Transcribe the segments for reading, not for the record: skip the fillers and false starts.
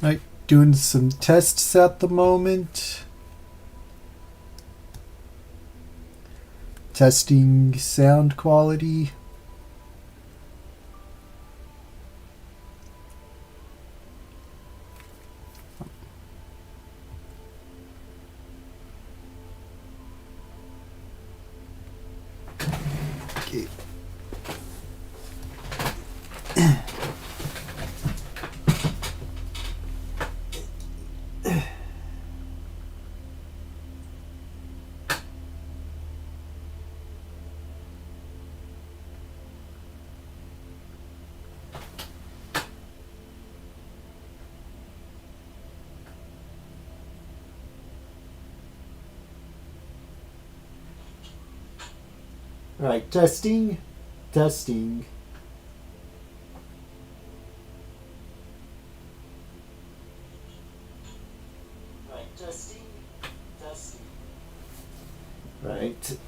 Right, doing some tests at the moment. Testing sound quality. Okay. All right, testing, testing. Right, testing, testing. Right.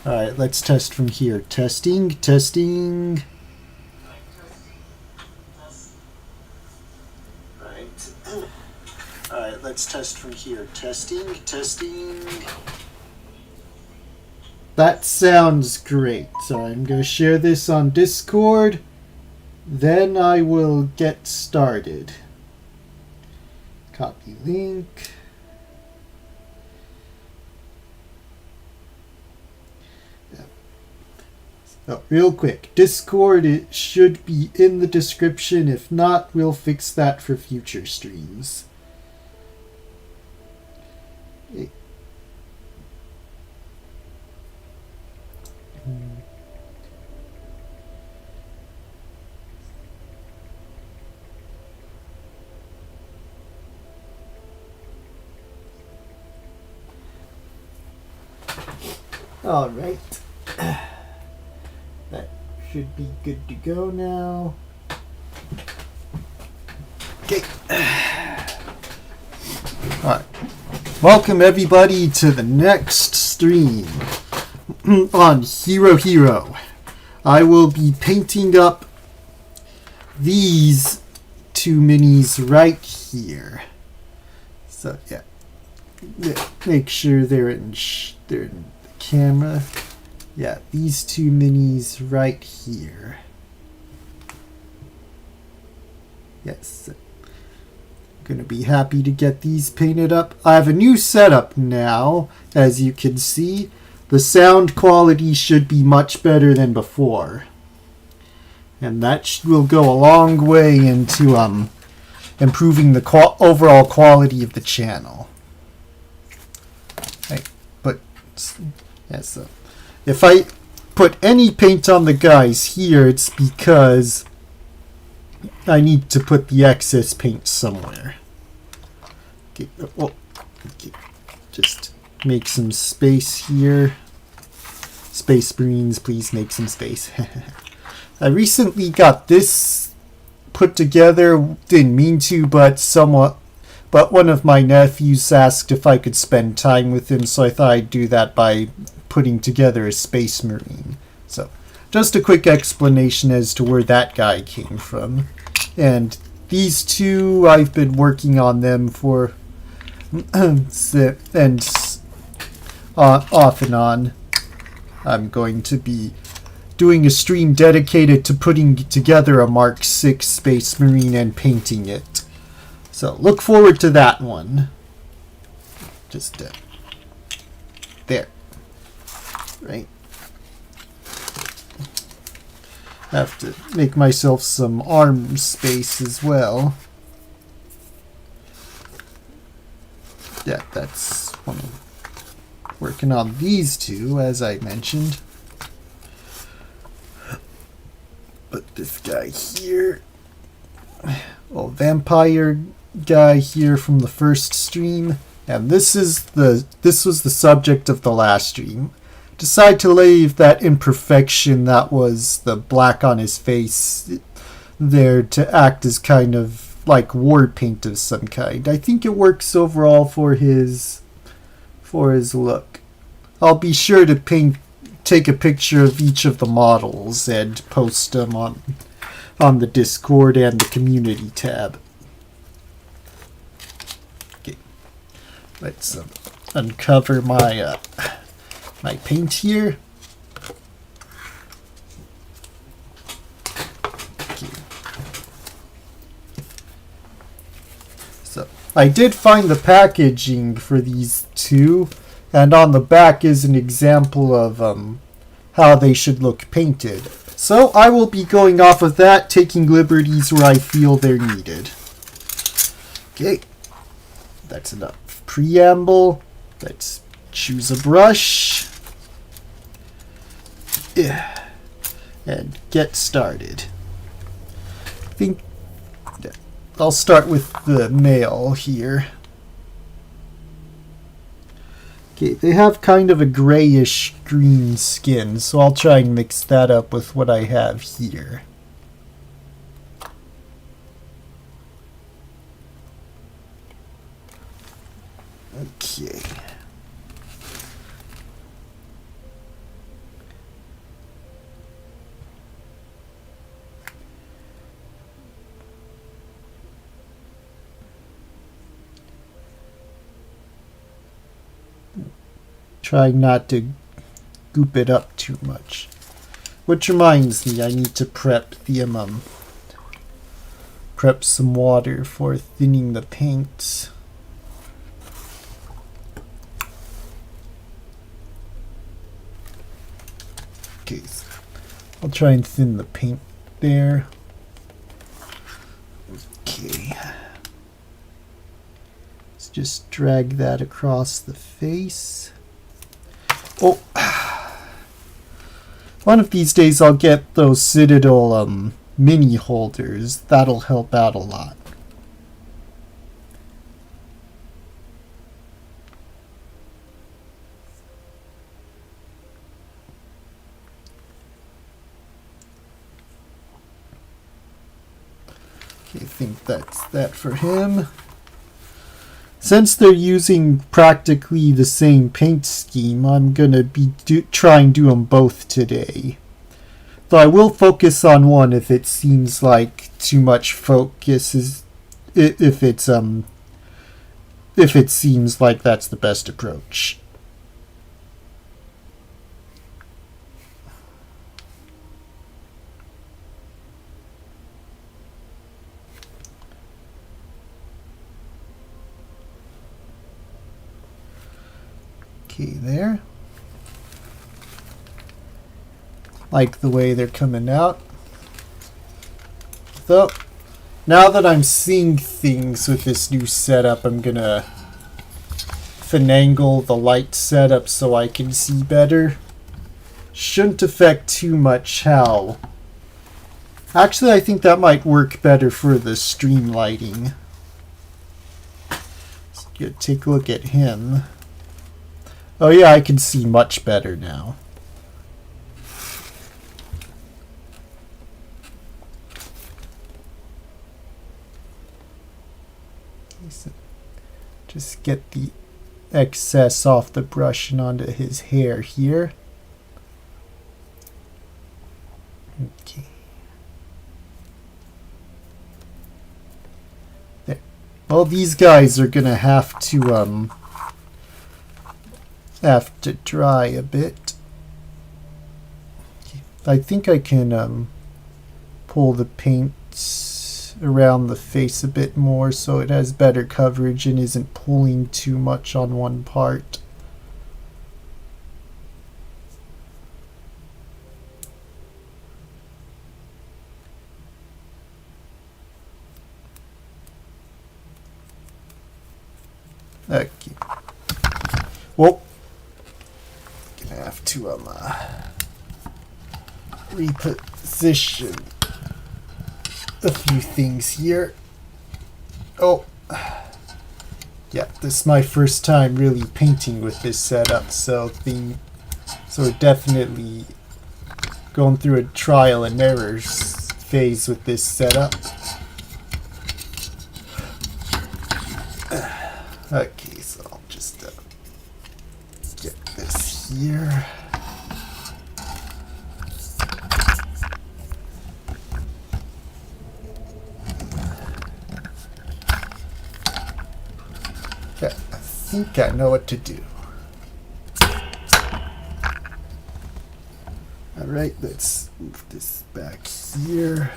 All right, let's test from here. Testing, testing. Right. All right, let's test from here. Testing, testing. That sounds great. So I'm going to share this on Discord. Then I will get started. Copy link. Oh, real quick, Discord, it should be in the description. If not, we'll fix that for future streams. All right. That should be good to go now. Okay. All right. Welcome everybody to the next stream on Hero Hero. I will be painting up these two minis right here. So yeah, make sure they're in the camera. Yeah, these two minis right here. Yes. Gonna be happy to get these painted up. I have a new setup now, as you can see. The sound quality should be much better than before. And that will go a long way into improving the overall quality of the channel. Right, but yeah, so if I put any paint on the guys here, it's because I need to put the excess paint somewhere. Okay, well, okay, just make some space here. Space Marines, please make some space. I recently got this put together, didn't mean to, but one of my nephews asked if I could spend time with him, so I thought I'd do that by putting together a Space Marine. So, just a quick explanation as to where that guy came from. And these two, I've been working on them for and off and on. I'm going to be doing a stream dedicated to putting together a Mark VI Space Marine and painting it. So look forward to that one. Just there. Right. Have to make myself some arm space as well. Yeah, that's one of working on these two, as I mentioned. But this guy here, vampire guy here from the first stream, and this was the subject of the last stream. Decide to leave that imperfection that was the black on his face there to act as kind of like war paint of some kind. I think it works overall for his look. I'll be sure to take a picture of each of the models and post them on the Discord and the community tab. Let's uncover my my paint here. Okay. So I did find the packaging for these two, and on the back is an example of how they should look painted. So I will be going off of that, taking liberties where I feel they're needed. Okay, that's enough preamble. Let's choose a brush. And get started. I think I'll start with the male here. Okay, they have kind of a grayish green skin, so I'll try and mix that up with what I have here. Okay. Try not to goop it up too much. Which reminds me, I need to prep the prep some water for thinning the paint. Okay, so I'll try and thin the paint there. Okay. Let's just drag that across the face. Oh, one of these days I'll get those Citadel mini holders. That'll help out a lot. Okay, I think that's that for him. Since they're using practically the same paint scheme, I'm going to be try and do them both today. Though I will focus on one if it seems like too much focus is if it seems like that's the best approach. Okay, there. Like the way they're coming out. So, now that I'm seeing things with this new setup, I'm gonna finagle the light setup so I can see better. Shouldn't affect too much how. Actually, I think that might work better for the stream lighting. Let's take a look at him. Oh yeah, I can see much better now. So just get the excess off the brush and onto his hair here. Okay. There. Well, these guys are gonna have to dry a bit. I think I can pull the paint around the face a bit more so it has better coverage and isn't pulling too much on one part. Okay. Well, gonna have to reposition a few things here. Oh, yeah, this is my first time really painting with this setup, so definitely going through a trial and error phase with this setup. Okay, so I'll just get this here. I think I know what to do. Alright, let's move this back here.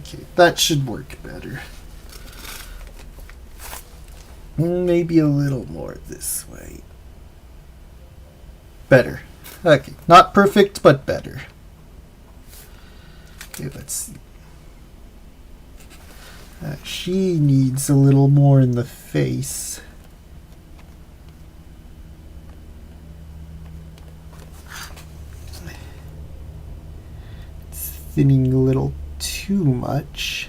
Okay, that should work better. Maybe a little more this way. Better. Okay, not perfect, but better. Okay, let's see. She needs a little more in the face. It's thinning a little too much.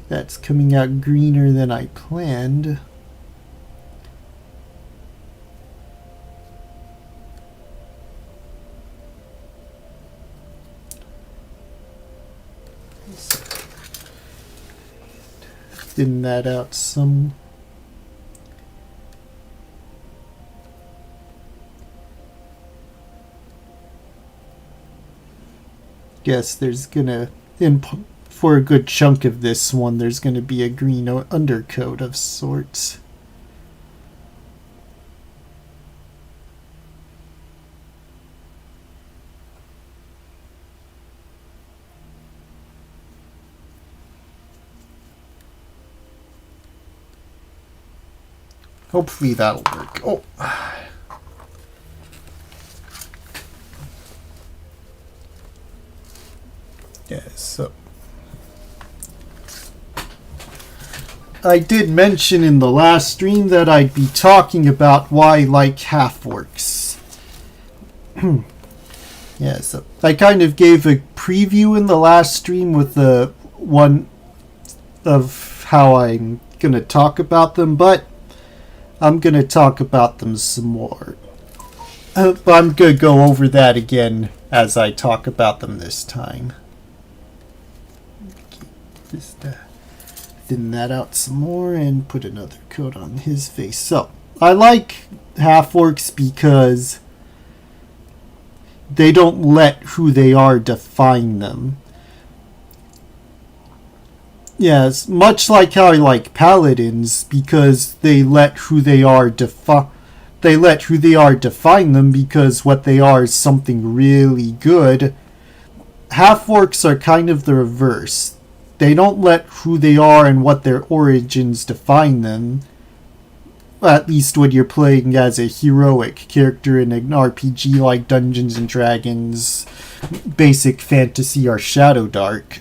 That's coming out greener than I planned. Thin that out some. Guess there's gonna, for a good chunk of this one, there's gonna be a green undercoat of sorts. Hopefully that'll work. Oh. Yeah, so I did mention in the last stream that I'd be talking about why I like Half-Orcs. Yeah, so I kind of gave a preview in the last stream with the one of how I'm going to talk about them, but I'm going to talk about them some more. But I'm going to go over that again as I talk about them this time. Just thin that out some more and put another coat on his face. So, I like Half-Orcs because they don't let who they are define them. Yes, much like how I like Paladins, because they let who they are define them, because what they are is something really good. Half-Orcs are kind of the reverse. They don't let who they are and what their origins define them. At least when you're playing as a heroic character in an RPG like Dungeons & Dragons, basic fantasy, or Shadowdark.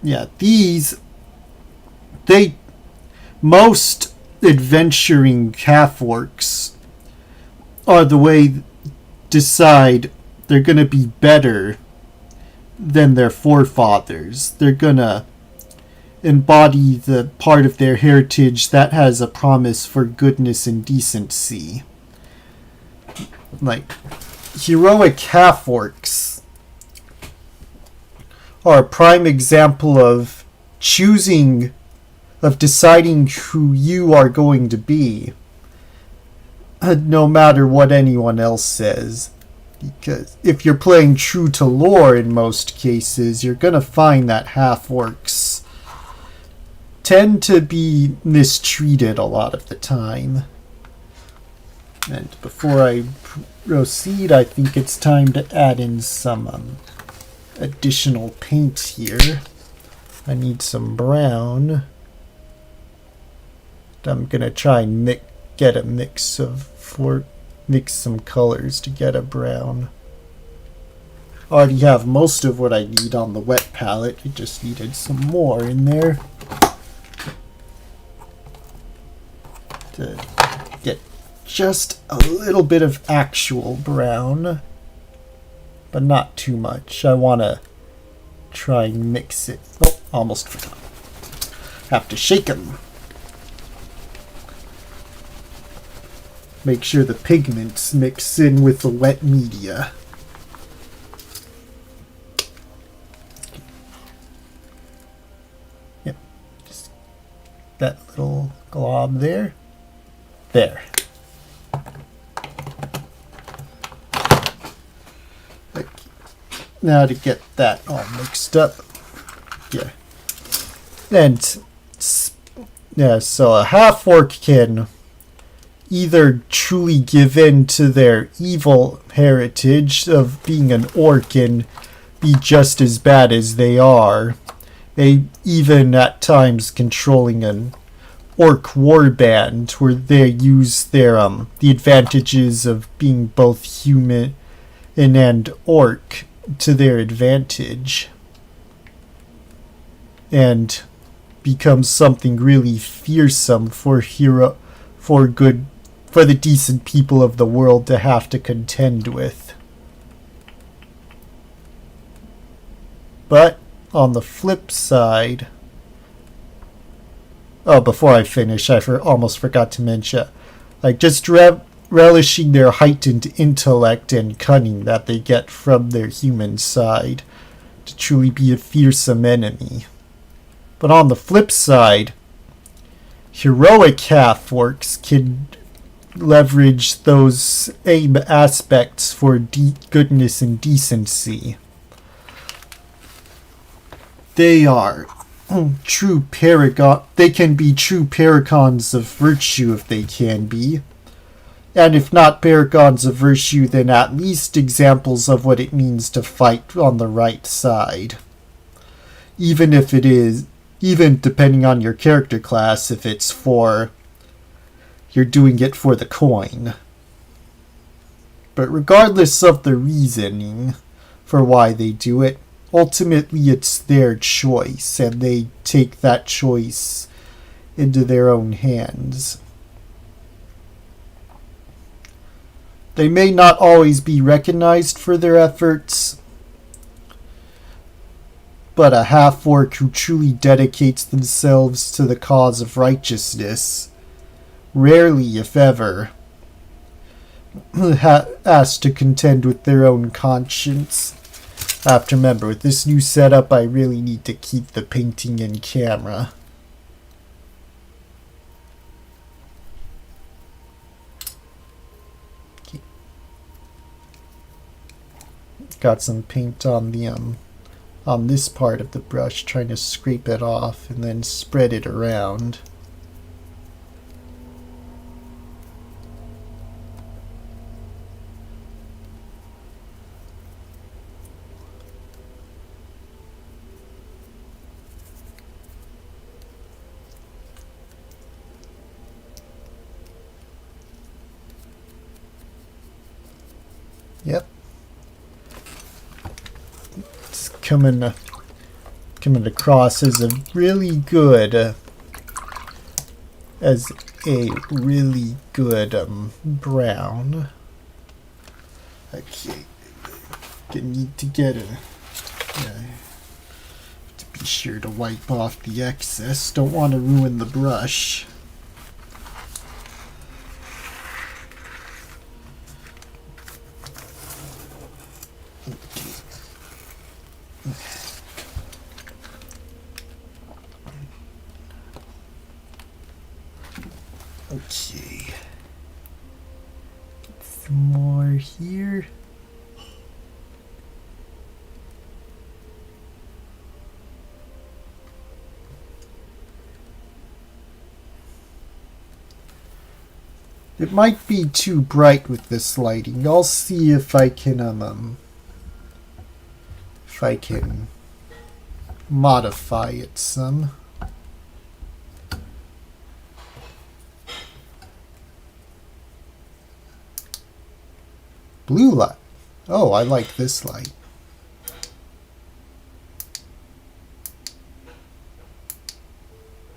Yeah, most adventuring Half-Orcs are the way decide they're going to be better than their forefathers. They're going to embody the part of their heritage that has a promise for goodness and decency. Like, heroic Half-Orcs are a prime example of deciding who you are going to be, no matter what anyone else says. Because if you're playing true to lore in most cases, you're going to find that Half-Orcs tend to be mistreated a lot of the time. And before I proceed, I think it's time to add in some additional paint here. I need some brown. I'm going to try and mix some colors to get a brown. I already have most of what I need on the wet palette. I just needed some more in there to get just a little bit of actual brown, but not too much. I want to try and mix it. Oh, almost forgot. Have to shake them. Make sure the pigments mix in with the wet media. that little glob there. There. Okay. Now to get that all mixed up. Yeah. And yeah, so a half-orc can either truly give in to their evil heritage of being an orc and be just as bad as they are. They even at times controlling an orc warband where they use their the advantages of being both human and orc to their advantage and become something really fearsome for the decent people of the world to have to contend with. But on the flip side, before I finish, I almost forgot to mention, like just relishing their heightened intellect and cunning that they get from their human side to truly be a fearsome enemy. But on the flip side, heroic half-orcs can leverage those same aspects for goodness and decency. They are true paragon. They can be true paragons of virtue if they can be. And if not paragons of virtue, then at least examples of what it means to fight on the right side. Even depending on your character class, if it's you're doing it for the coin. But regardless of the reasoning for why they do it, ultimately it's their choice, and they take that choice into their own hands. They may not always be recognized for their efforts, but a half-orc who truly dedicates themselves to the cause of righteousness rarely, if ever, has to contend with their own conscience. I have to remember, with this new setup, I really need to keep the painting in camera. Okay. Got some paint on the on this part of the brush, trying to scrape it off and then spread it around. Yep. It's coming across as a really good brown. Okay. Gonna need to get to be sure to wipe off the excess. Don't want to ruin the brush. Okay. Get some more here. It might be too bright with this lighting. I'll see if I can modify it some. Blue light. Oh, I like this light.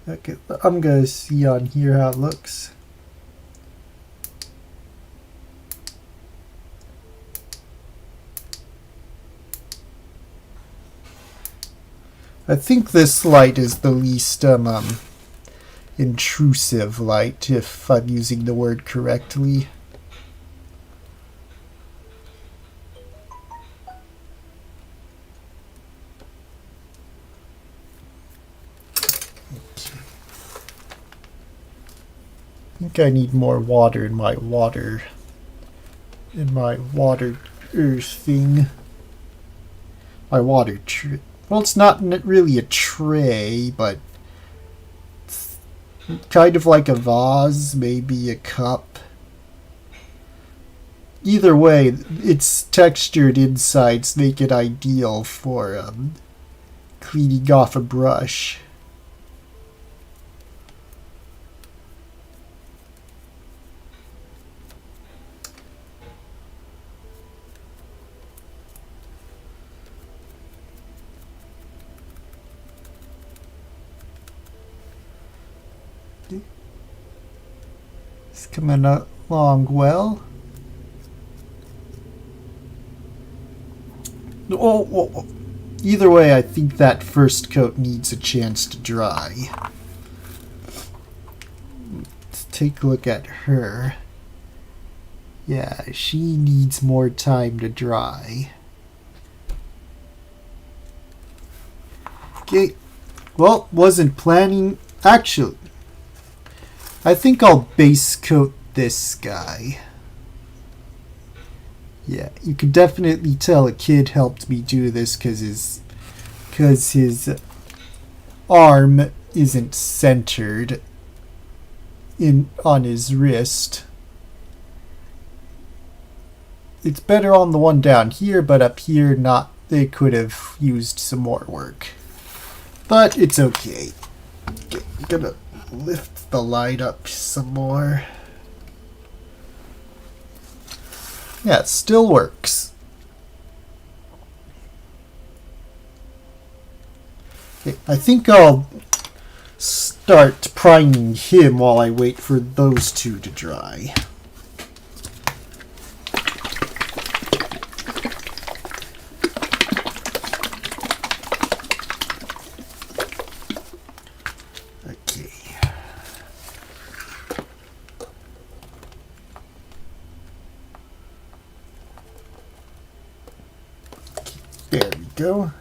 Okay, I'm gonna see on here how it looks. I think this light is the least intrusive light, if I'm using the word correctly. think I need more water in my water earthing. My water tray. Well, it's not really a tray, but it's kind of like a vase, maybe a cup. Either way, its textured insides make it ideal for cleaning off a brush. It's coming along well. Oh. Either way, I think that first coat needs a chance to dry. Let's take a look at her. Yeah, she needs more time to dry. Okay. Well, wasn't planning. Actually, I think I'll base coat this guy. Yeah, you can definitely tell a kid helped me do this because his arm isn't centered on his wrist. It's better on the one down here, but up here, not. They could have used some more work. But it's okay. Okay, I'm gonna lift the light up some more. Yeah, it still works. Okay, I think I'll start priming him while I wait for those two to dry. There we go.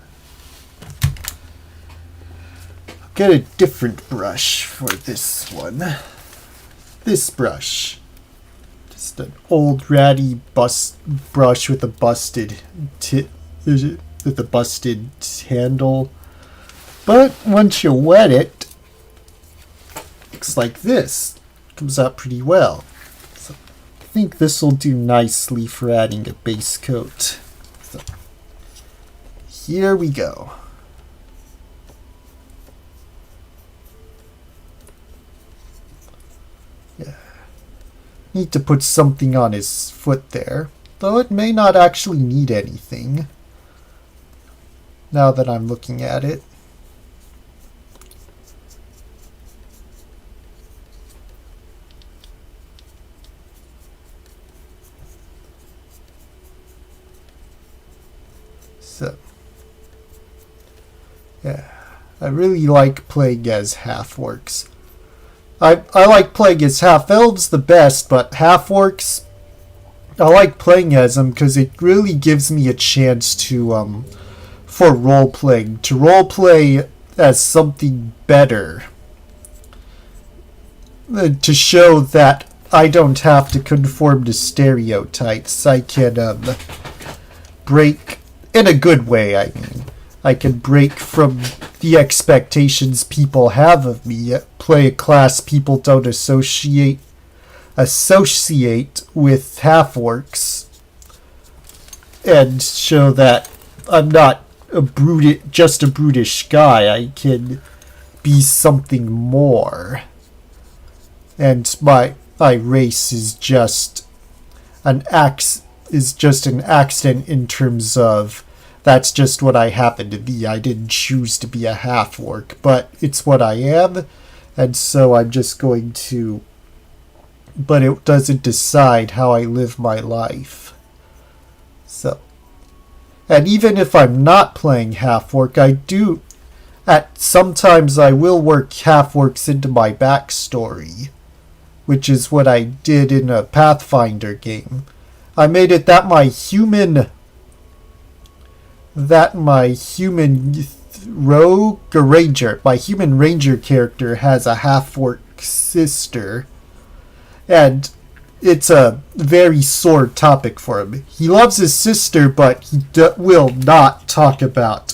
I'll get a different brush for this one. This brush. Just an old ratty brush with a busted handle. But once you wet it, looks like this. Comes out pretty well. So I think this will do nicely for adding a base coat. So here we go. Yeah. Need to put something on his foot there, though it may not actually need anything. Now that I'm looking at it. So. Yeah, I really like playing as half-orcs. I like playing as half-elves the best, but half-orcs, I like playing as them because it really gives me a chance to, for role-playing, to role-play as something better. To show that I don't have to conform to stereotypes. I can, break, in a good way, I mean. I can break from the expectations people have of me, play a class people don't associate with half-orcs, and show that I'm not just a brutish guy. I can be something more. And my race is just an accident in terms of that's just what I happen to be. I didn't choose to be a half-orc, but it's what I am, and so I'm just going to... But it doesn't decide how I live my life. So... And even if I'm not playing half-orc, I do... Sometimes I will work half-orcs into my backstory, which is what I did in a Pathfinder game. I made it that my human rogue or ranger, my human ranger character has a half-orc sister, And it's a very sore topic for him. He loves his sister, but he will not talk about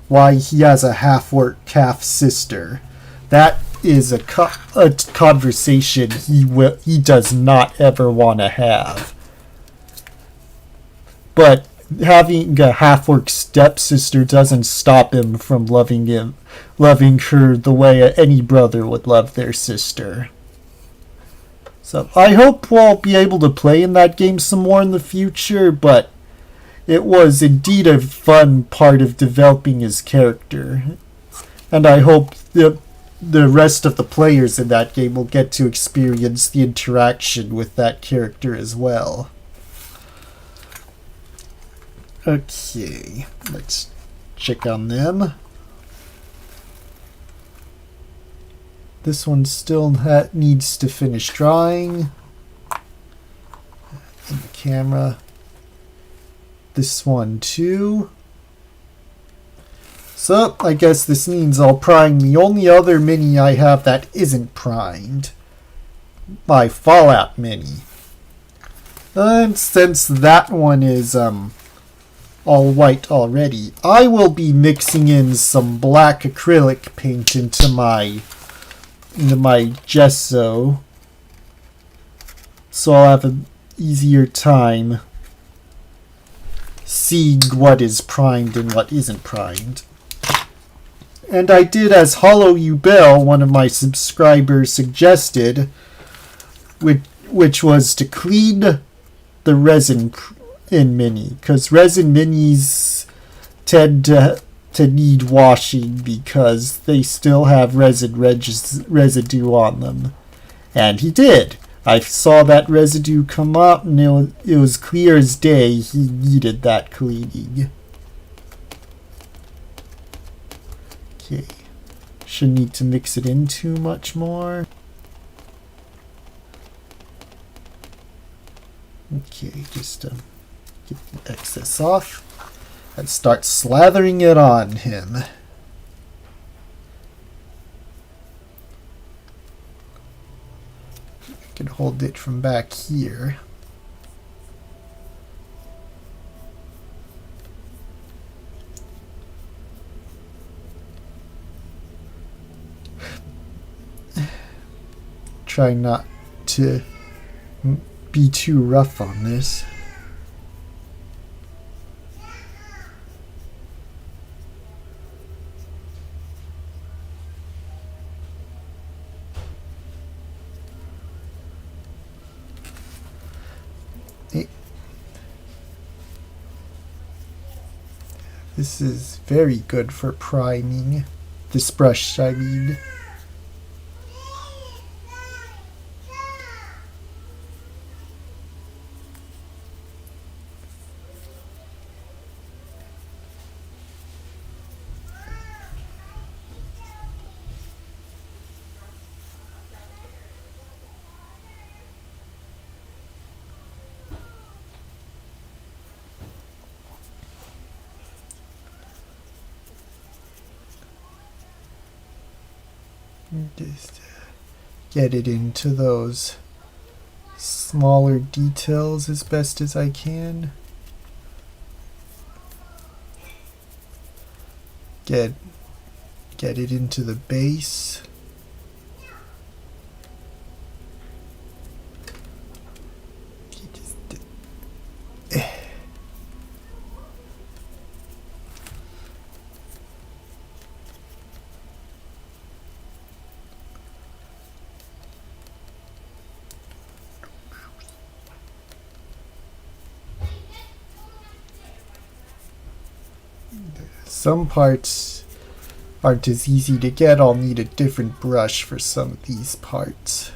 why he has a half-orc half-sister. That is a conversation he does not ever want to have. But having a half-orc stepsister doesn't stop him from loving her the way any brother would love their sister. So I hope we'll be able to play in that game some more in the future, but it was indeed a fun part of developing his character. And I hope the rest of the players in that game will get to experience the interaction with that character as well. Okay, let's check on them. This one still needs to finish drying. In the camera. This one too. So, I guess this means I'll prime the only other mini I have that isn't primed. My Fallout mini. And since that one is all white already, I will be mixing in some black acrylic paint into my gesso, so I'll have an easier time seeing what is primed and what isn't primed. And I did as Hollow You Bell, one of my subscribers, suggested, which was to clean the resin in mini, because resin minis tend to need washing because they still have resin residue on them. And he did. I saw that residue come up, and it was clear as day he needed that cleaning. Okay. Shouldn't need to mix it in too much more. Okay, just get the excess off and start slathering it on him. I can hold it from back here. Try not to be too rough on this. This is very good for priming. This brush, I mean. Just get it into those smaller details as best as I can. Get it into the base. Some parts aren't as easy to get. I'll need a different brush for some of these parts.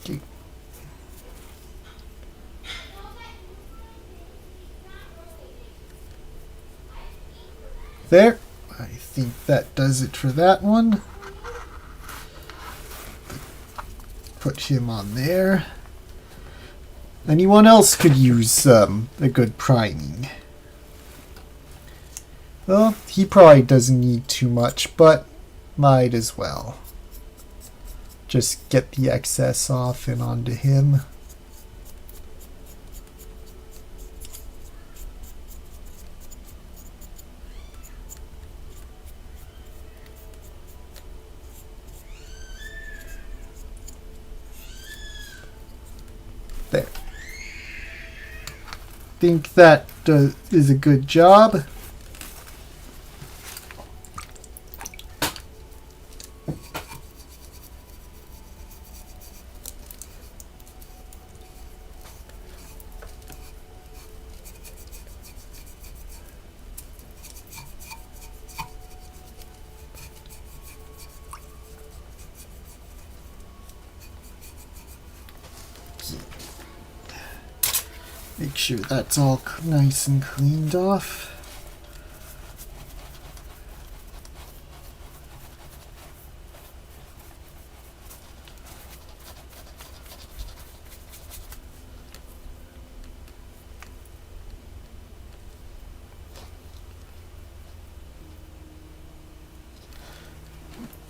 Okay. There. I think that does it for that one. Put him on there. Anyone else could use a good priming. Well, he probably doesn't need too much, but might as well. Just get the excess off and onto him. There. Think that is a good job. Make sure that's all nice and cleaned off.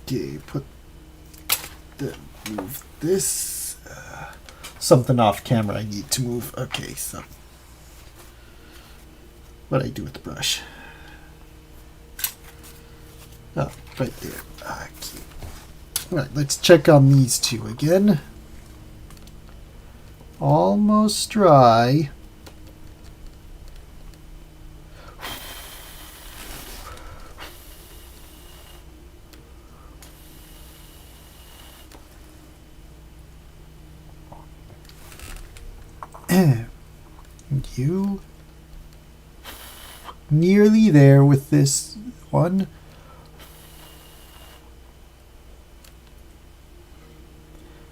Okay, move this. Something off camera I need to move. Okay, so what do I do with the brush? Oh, right there. Okay. Alright, let's check on these two again. Almost dry. And you nearly there with this one.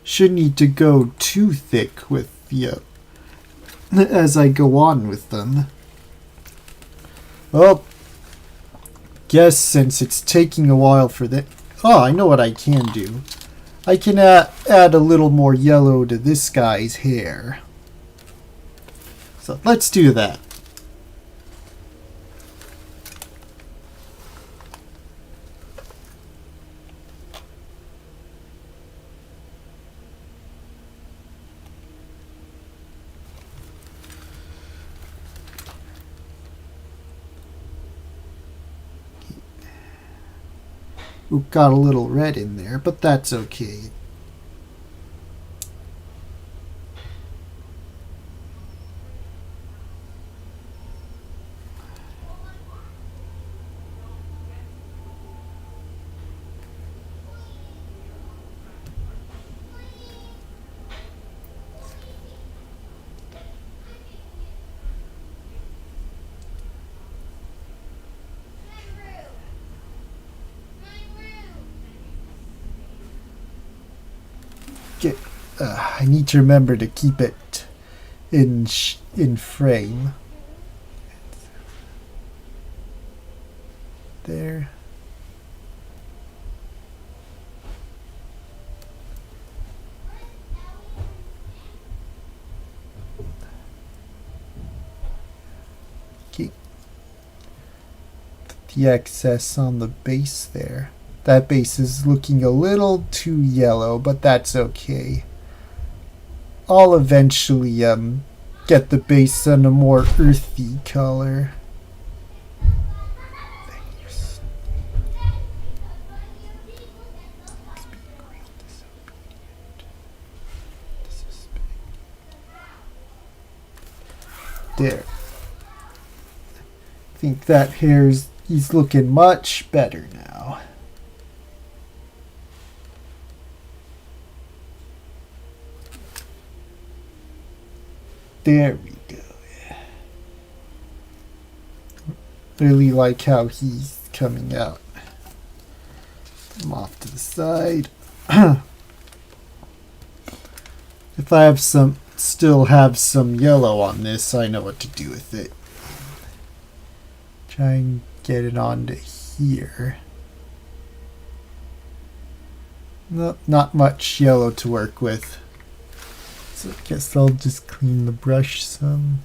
Shouldn't need to go too thick with the as I go on with them. Well, guess since it's taking a while for that. Oh, I know what I can do. I can add a little more yellow to this guy's hair. So let's do that. Ooh, got a little red in there, but that's okay. I need to remember to keep it in frame. There. Keep the excess on the base there. That base is looking a little too yellow, but that's okay. I'll eventually get the base in a more earthy color. There. I think that he's looking much better now. There we go. Really like how he's coming out. I'm off to the side. If I have still have some yellow on this, I know what to do with it. Try and get it onto here. Not much yellow to work with. So I guess I'll just clean the brush some.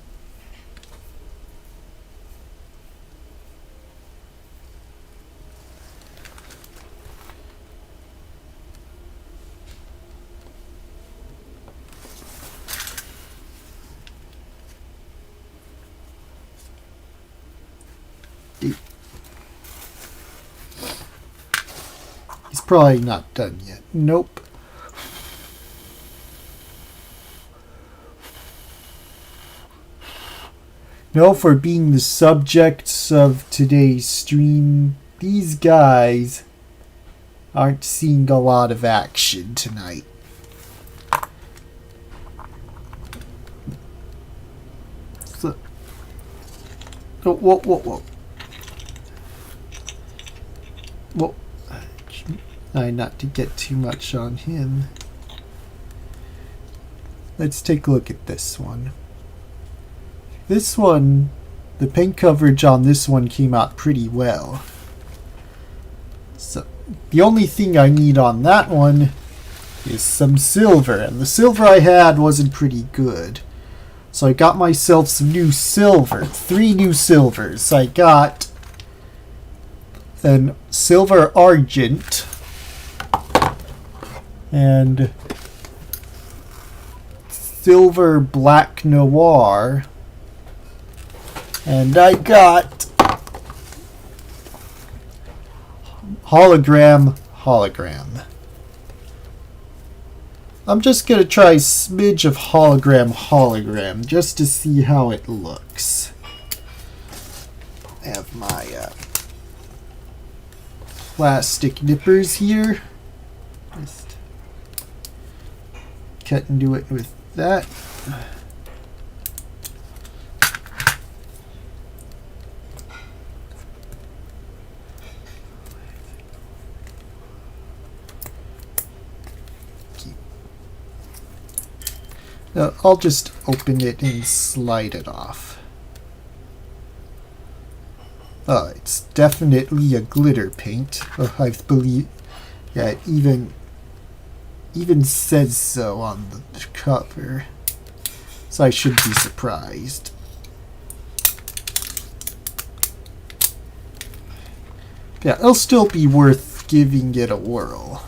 He's probably not done yet. Nope. No, for being the subjects of today's stream, these guys aren't seeing a lot of action tonight. So, whoa. Whoa. Try not to get too much on him. Let's take a look at this one. This one, the paint coverage on this one came out pretty well. So, the only thing I need on that one is some silver. And the silver I had wasn't pretty good. So I got myself some new silver. 3 new silvers. I got an silver argent and silver black noir. And I got hologram. I'm just going to try a smidge of hologram just to see how it looks. I have my plastic nippers here. Just cut into it with that. I'll just open it and slide it off. Oh, it's definitely a glitter paint. Oh, I believe, yeah, it even says so on the cover. So I should be surprised. Yeah, it'll still be worth giving it a whirl.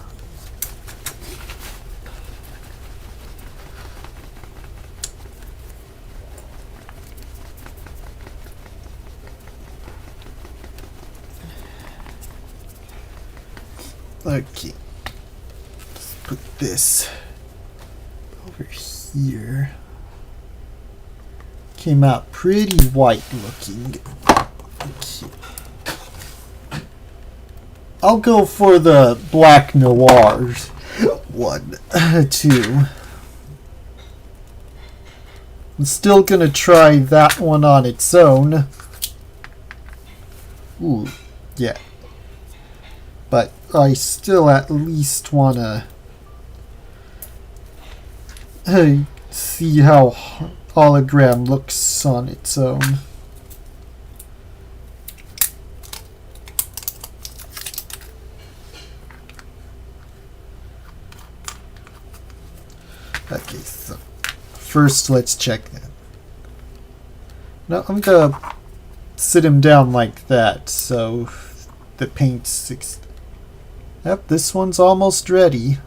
Okay, let's put this over here. Came out pretty white looking. Okay. I'll go for the black noirs one, too. I'm still gonna try that one on its own. Ooh, yeah. But I still at least wanna see how hologram looks on its own. Okay, so first let's check that. Now I'm gonna sit him down like that so the paint's yep, this one's almost ready.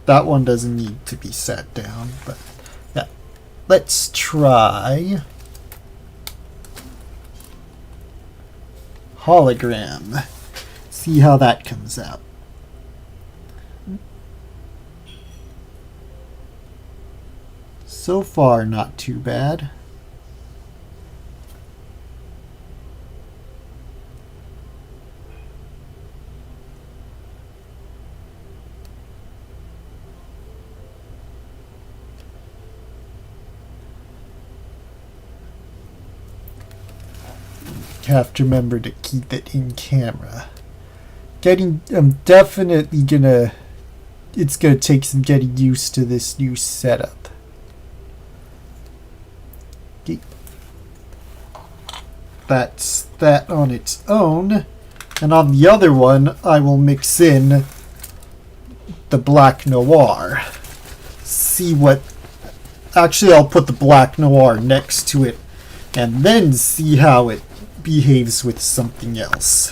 That one doesn't need to be sat down, but yeah. Let's try hologram. See how that comes out. So far, not too bad. Have to remember to keep it in camera. I'm definitely gonna, it's gonna take some getting used to this new setup. Okay. That's that on its own, and on the other one I will mix in the black noir. See what Actually, I'll put the black noir next to it and then see how it behaves with something else.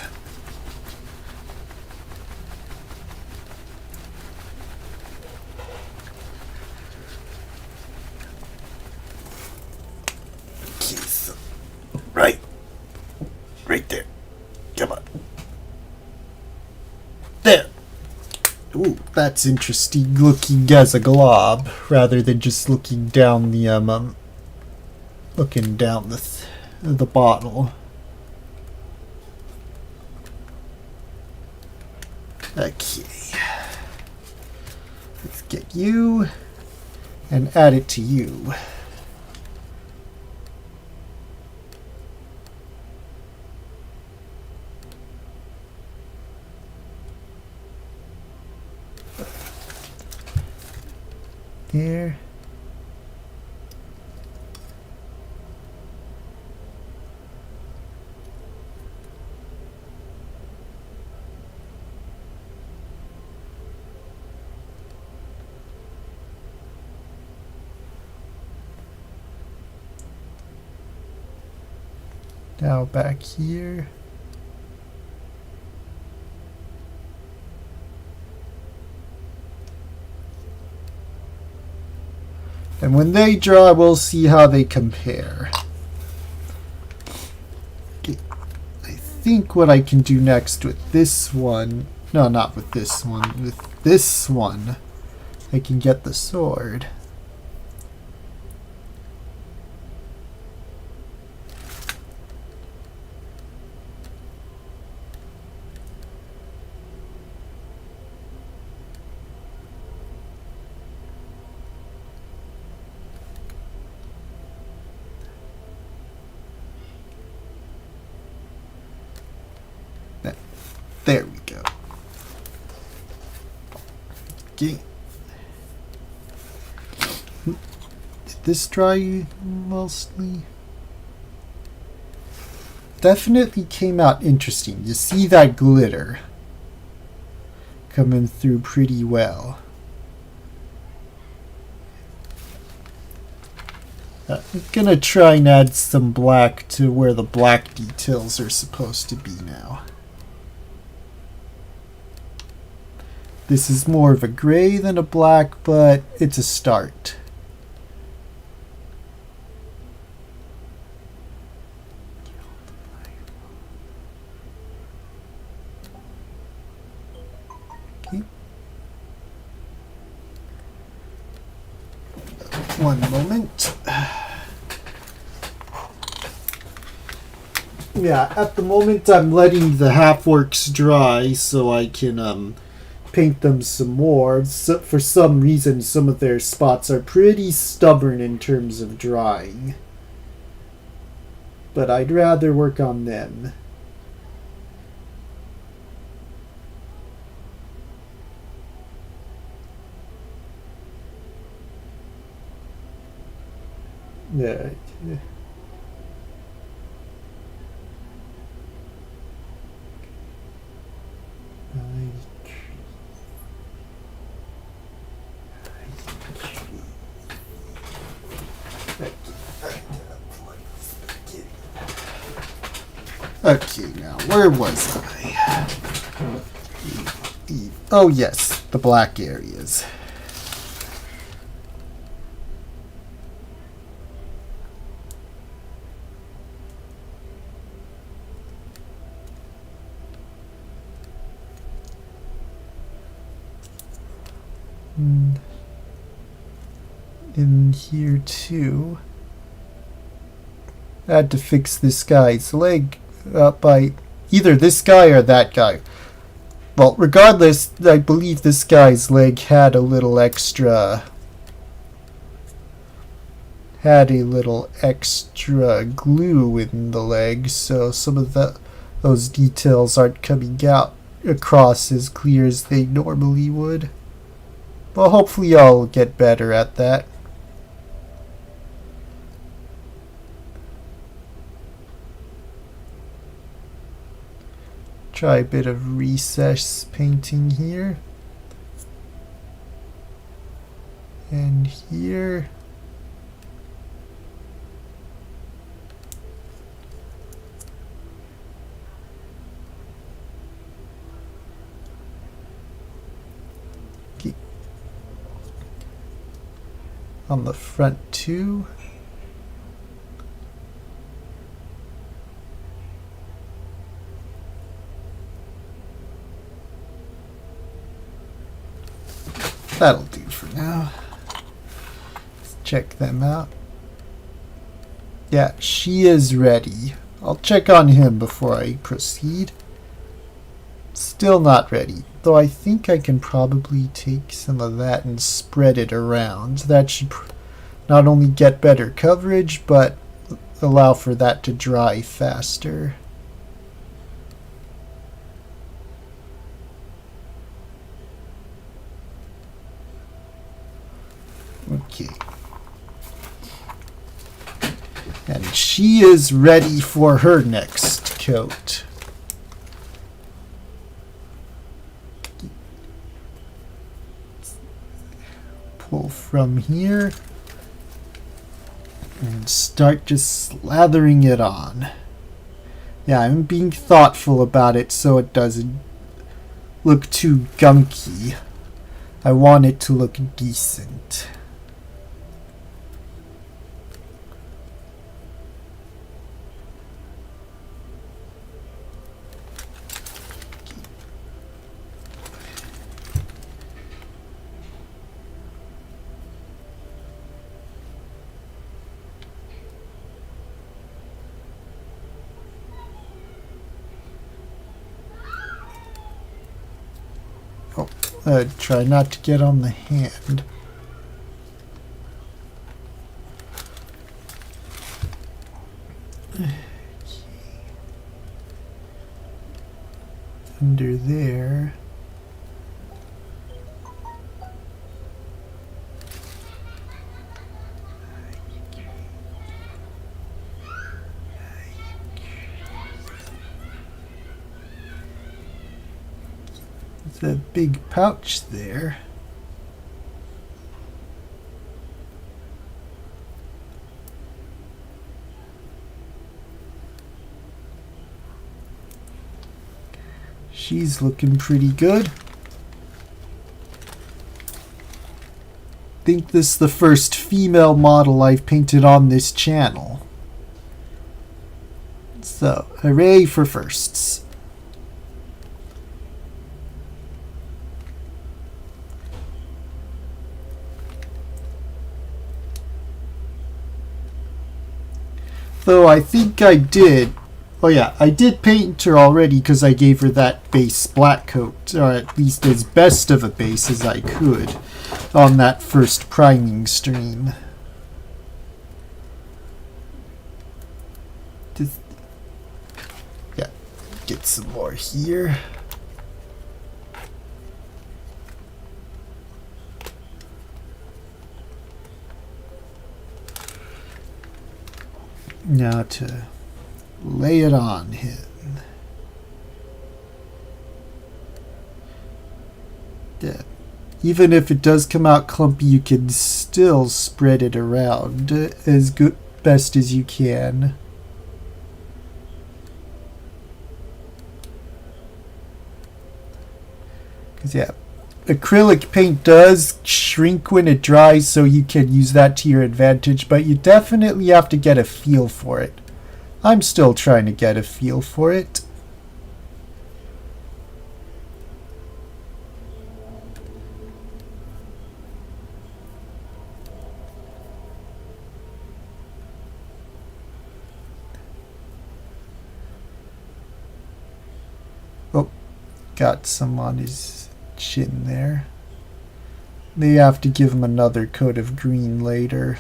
Okay, so right there. Come on. There. Ooh, that's interesting looking as a glob rather than just looking down the the bottle. Okay. Let's get you and add it to you. There. Now back here. And when they draw, we'll see how they compare. Okay. I think what I can do next with this one, no, not with this one, with this one, I can get the sword. There we go. Okay. Did this dry mostly? Definitely came out interesting. You see that glitter coming through pretty well. I'm gonna try and add some black to where the black details are supposed to be now. This is more of a gray than a black, but it's a start. Okay. One moment. Yeah, at the moment I'm letting the half-orcs dry so I can paint them some more. So for some reason, some of their spots are pretty stubborn in terms of drying. But I'd rather work on them. Yeah. Okay, now where was I? Oh yes, the black areas. In here too. I had to fix this guy's leg by either this guy or that guy. Well, regardless, I believe this guy's leg had a little extra glue in the leg, so some of those details aren't coming out across as clear as they normally would. Well, hopefully I'll get better at that. Try a bit of recess painting here. And here. on the front too. That'll do for now. Let's check them out. Yeah, she is ready. I'll check on him before I proceed. Still not ready, though I think I can probably take some of that and spread it around. That should not only get better coverage, but allow for that to dry faster. Okay. And she is ready for her next coat. Pull from here and start just slathering it on. Yeah, I'm being thoughtful about it so it doesn't look too gunky. I want it to look decent. Try not to get on the hand. Okay. Under there. A big pouch there. She's looking pretty good. Think this is the first female model I've painted on this channel. So, hooray for firsts. Though I think I did. Oh yeah, I did paint her already because I gave her that base black coat, or at least as best of a base as I could on that first priming stream. Just, yeah, get some more here. Now to lay it on him. Yeah. Even if it does come out clumpy, you can still spread it around as best as you can. Because yeah, acrylic paint does shrink when it dries, so you can use that to your advantage, but you definitely have to get a feel for it. I'm still trying to get a feel for it. Oh, got some on his chin there. They have to give him another coat of green later.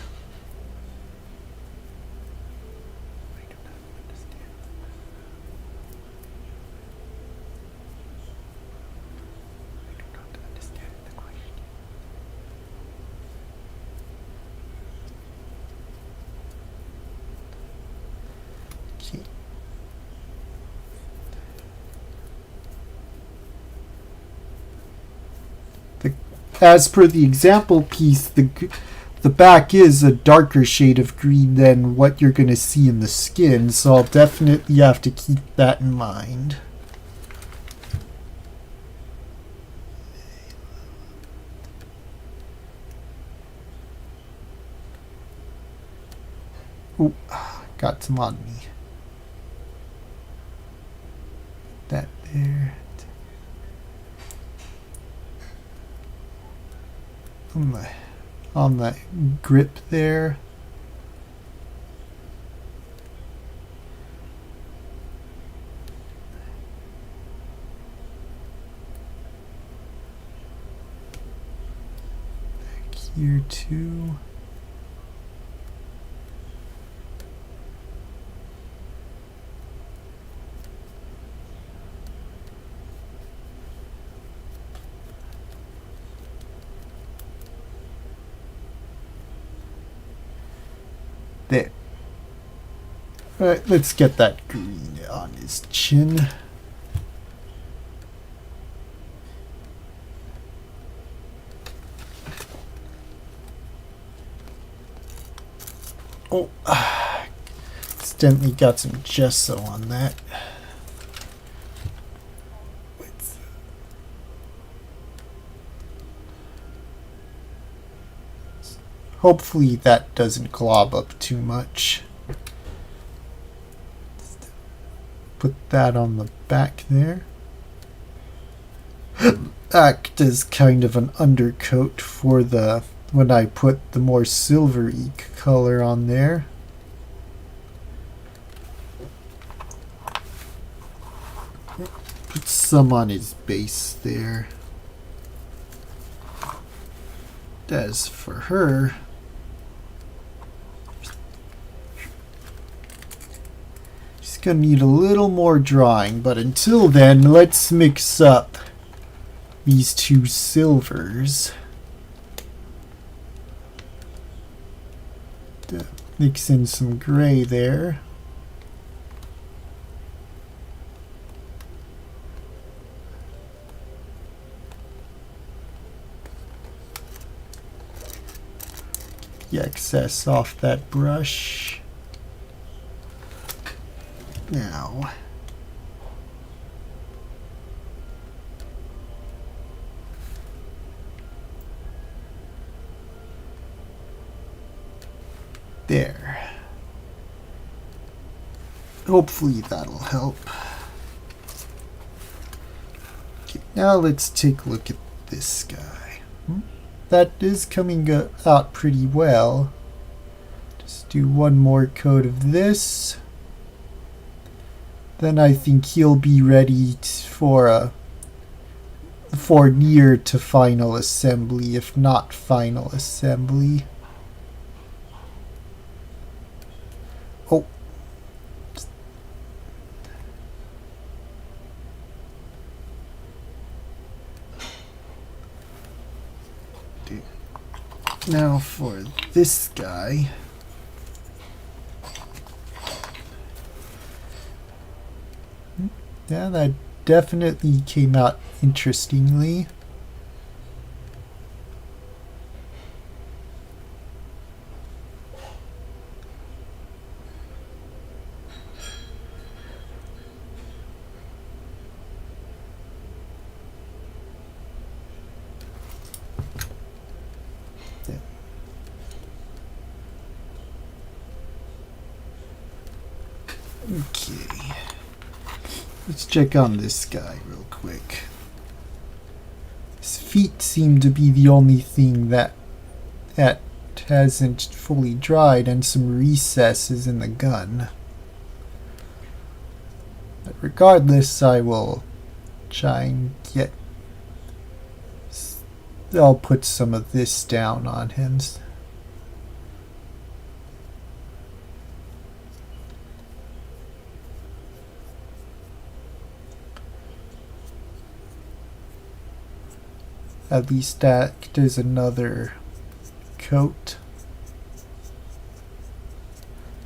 As per the example piece, the back is a darker shade of green than what you're going to see in the skin, so I'll definitely have to keep that in mind. Oh, got some on me. That there. On the grip there. Back here too. There. Alright, let's get that green on his chin. Oh, accidentally got some gesso on that. Hopefully that doesn't glob up too much. Put that on the back there. Act as kind of an undercoat for the when I put the more silvery color on there. Put some on his base there. As for her, she's gonna need a little more drawing, but until then, let's mix up these two silvers. Mix in some gray there. The excess off that brush. Now, there. Hopefully that'll help. Okay, now let's take a look at this guy. That is coming out pretty well. Just do one more coat of this. Then I think he'll be ready for near to final assembly, if not final assembly. Oh. Now for this guy. Yeah, that definitely came out interestingly. Okay, let's check on this guy real quick. His feet seem to be the only thing that hasn't fully dried, and some recesses in the gun. But regardless, I will try and get... I'll put some of this down on him. At least act as another coat.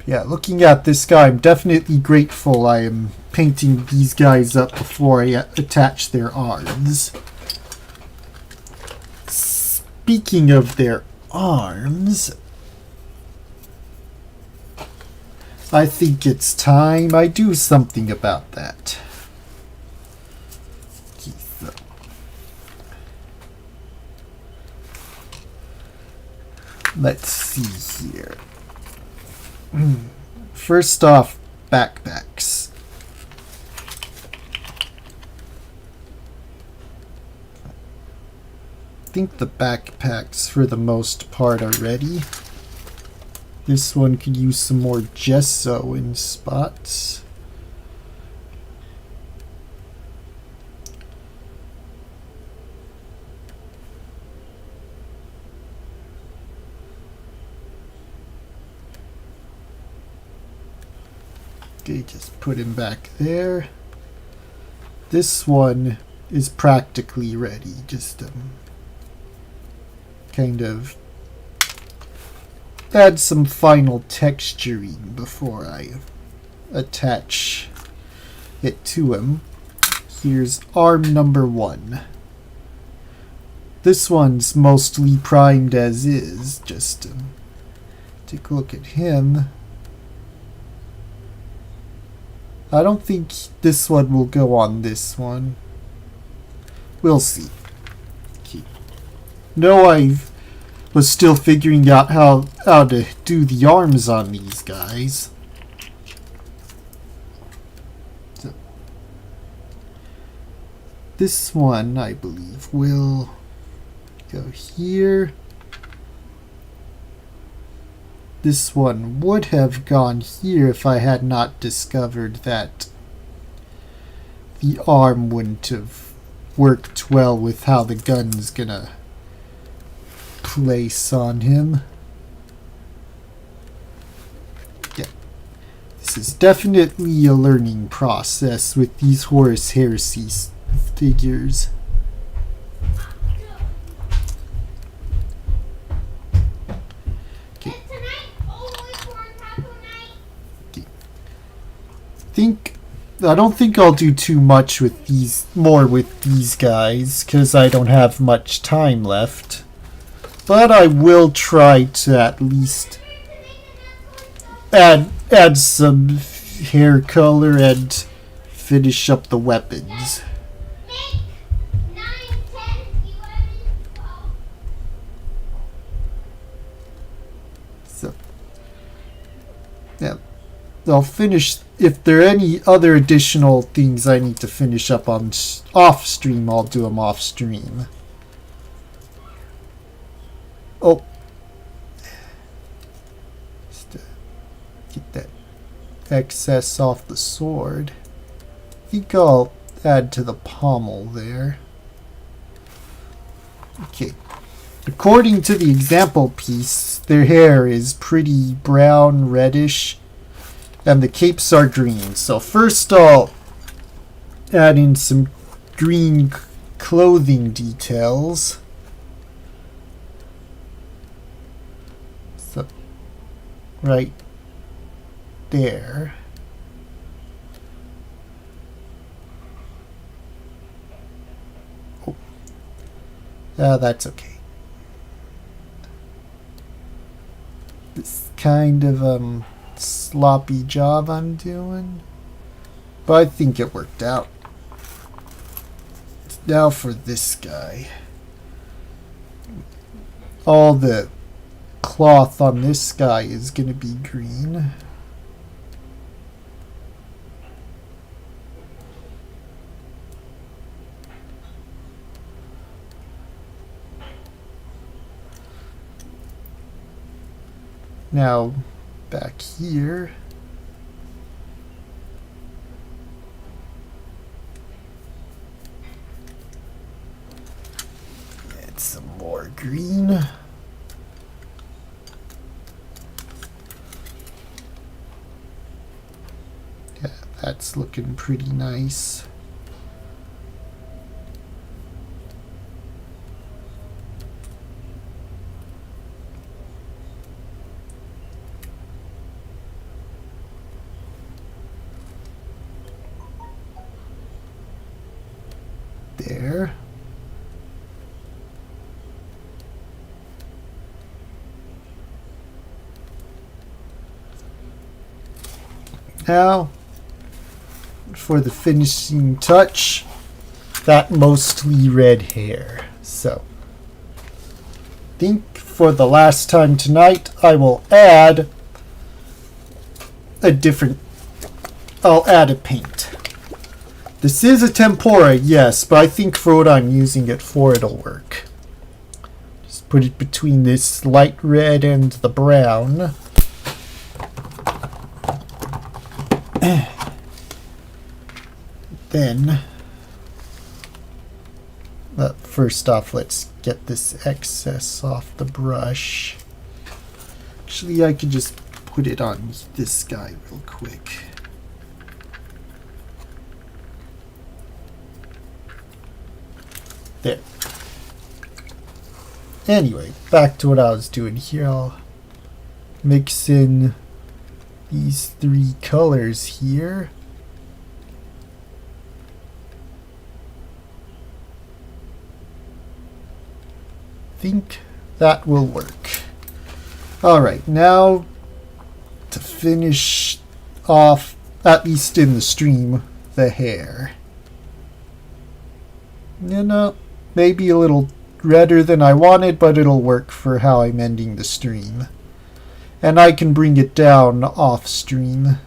Yeah, looking at this guy, I'm definitely grateful I am painting these guys up before I attach their arms. Speaking of their arms, I think it's time I do something about that. Let's see here. First off, backpacks. I think the backpacks for the most part are ready. This one could use some more gesso in spots. Okay, just put him back there. This one is practically ready. Just kind of add some final texturing before I attach it to him. Here's arm number 1. This one's mostly primed as is. Just take a look at him. I don't think this one will go on this one. We'll see. Okay. No, I was still figuring out how to do the arms on these guys. So, this one, I believe, will go here. This one would have gone here if I had not discovered that the arm wouldn't have worked well with how the gun's gonna place on him. Yeah. This is definitely a learning process with these Horus Heresy figures. I don't think I'll do too much with these guys because I don't have much time left. But I will try to at least add some hair color and finish up the weapons. So, yeah. I'll finish. If there are any other additional things I need to finish up on off stream, I'll do them off stream. Oh, just get that excess off the sword. I think I'll add to the pommel there. Okay. According to the example piece, their hair is pretty brown, reddish. And the capes are green. So first I'll add in some green clothing details. So right there. Oh. That's okay. This kind of sloppy job I'm doing, but I think it worked out. Now for this guy. All the cloth on this guy is gonna be green. Now back here, add some more green. Yeah, that's looking pretty nice. There. Now, for the finishing touch, that mostly red hair. So, I think for the last time tonight, I will add a different... I'll add a paint. This is a tempura, yes, but I think for what I'm using it for, it'll work. Just put it between this light red and the brown. Then, first off, let's get this excess off the brush. Actually, I could just put it on this guy real quick. There. Anyway, back to what I was doing here. I'll mix in these 3 colors here. I think that will work. Alright, now to finish off, at least in the stream, the hair. You know, maybe a little redder than I wanted, but it'll work for how I'm ending the stream. And I can bring it down off stream.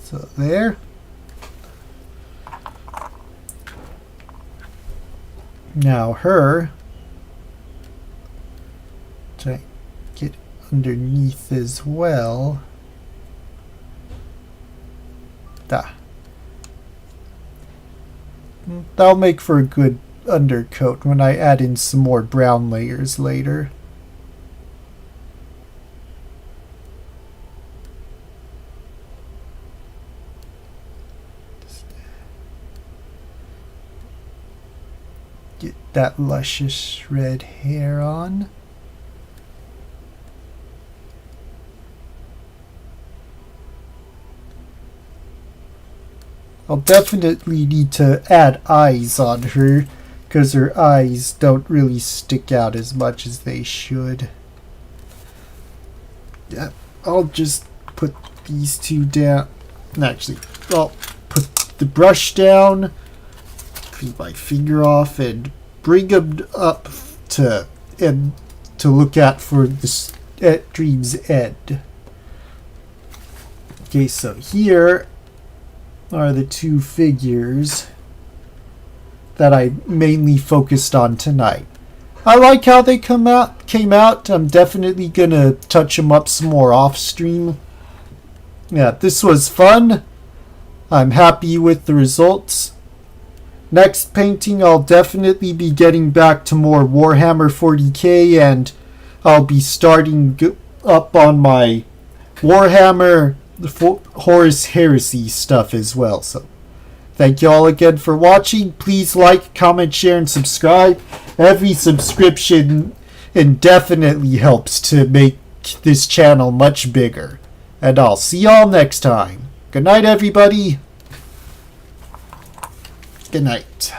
So there. Now her, try get underneath as well. That'll make for a good undercoat when I add in some more brown layers later. Get that luscious red hair on. I'll definitely need to add eyes on her, because her eyes don't really stick out as much as they should. Yeah, I'll just put these 2 down. Actually, I'll put the brush down, clean my finger off, and bring them up to look at for this dream's end. Okay, so here are the 2 figures that I mainly focused on tonight. I like how they came out. I'm definitely gonna touch them up some more off stream. Yeah, this was fun. I'm happy with the results. Next painting, I'll definitely be getting back to more Warhammer 40k, and I'll be starting up on my Warhammer Horus Heresy stuff as well. So thank you all again for watching. Please like, comment, share, and subscribe. Every subscription indefinitely helps to make this channel much bigger. And I'll see y'all next time. Good night, everybody. Good night.